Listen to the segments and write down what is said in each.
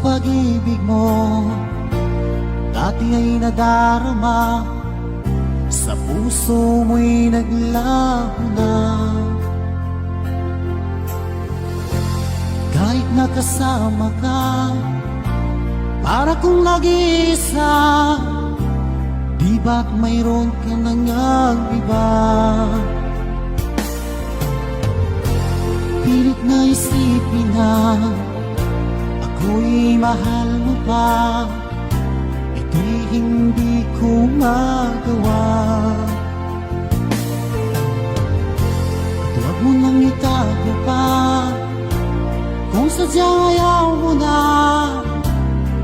pag-ibig mo, dati ay nadarama, sa puso mo'y naglaho na. Kahit nakasama ka, para kung nag-iisa, di ba't mayroon ka nang iba? Pilit na isipin na ako'y mahal mo pa, ito'y hindi ko magawa. At huwag mo nang itago pa, kung sadyang ayaw mo na,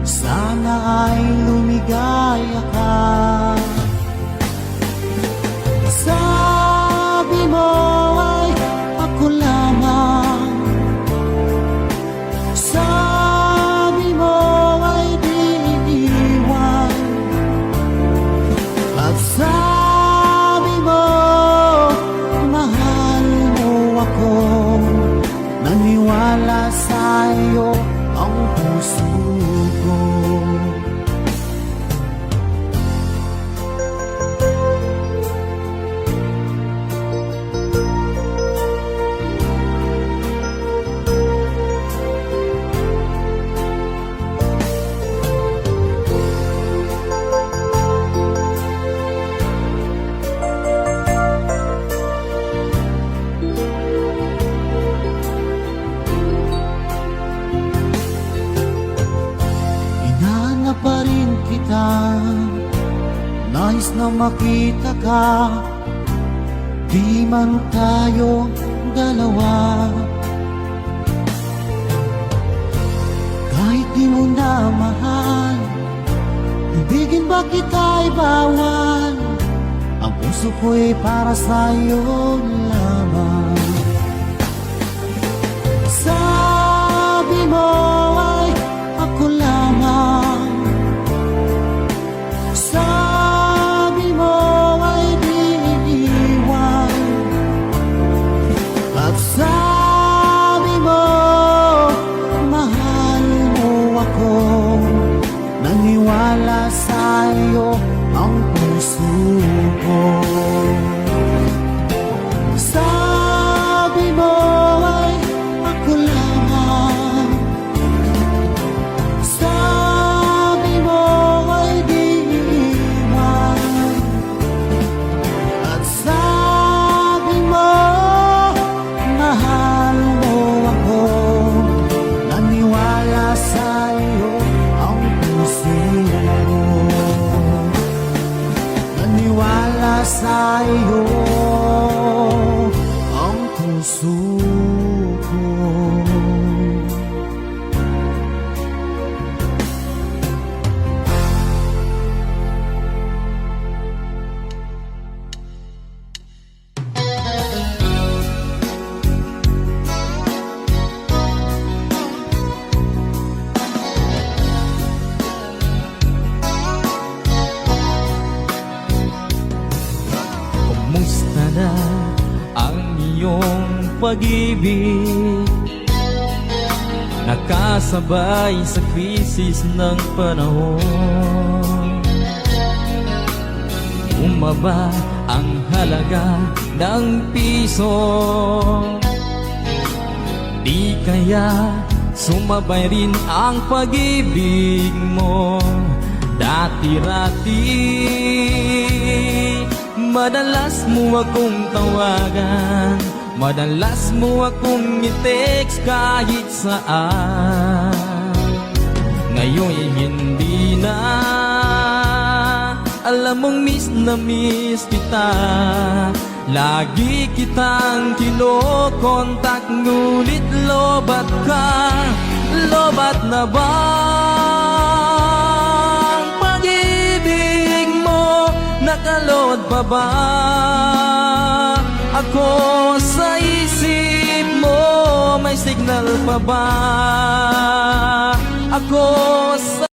sana ay lumigaya ka. Sabi mo ay ako lamang, sabi mo ay di iiwan, at sabi mo mahal mo ako. Naniwala sa'yo ang puso ko. Pa rin kita, nais na makita ka, di man tayo dalawa. Kahit di mo na mahal, ibigin ba kita'y bawal? Ang puso ko'y para sa'yo lamang. Sabi mo ay ako lamang, sabi mo ay di iiwan, at sabi mo mahal mo ako. Naniwala sa'yo ang puso ko. Sabi mo ay ako lamang, sabi mo ay di iiwan, at sabi mo mahal mo ako. Naniwala sa'yo ang puso ko. Naniwala sa'yo ang puso ko. Kumusta na ang iyong pag-ibig? Nakasabay sa krisis ng panahon. Bumaba ang halaga ng piso, di kaya sumabay rin ang pag-ibig mo dati-rati. Madalas mo akong tawagan, madalas mo akong i-text kahit saan. Ngayon'y hindi na, alam mong miss na miss kita. Lagi kitang kinokontak, ngunit lobat ka. Lobat na ba ang pag-ibig mo? Nakalod pa ba ako sa isip mo? May signal pa ba ako sa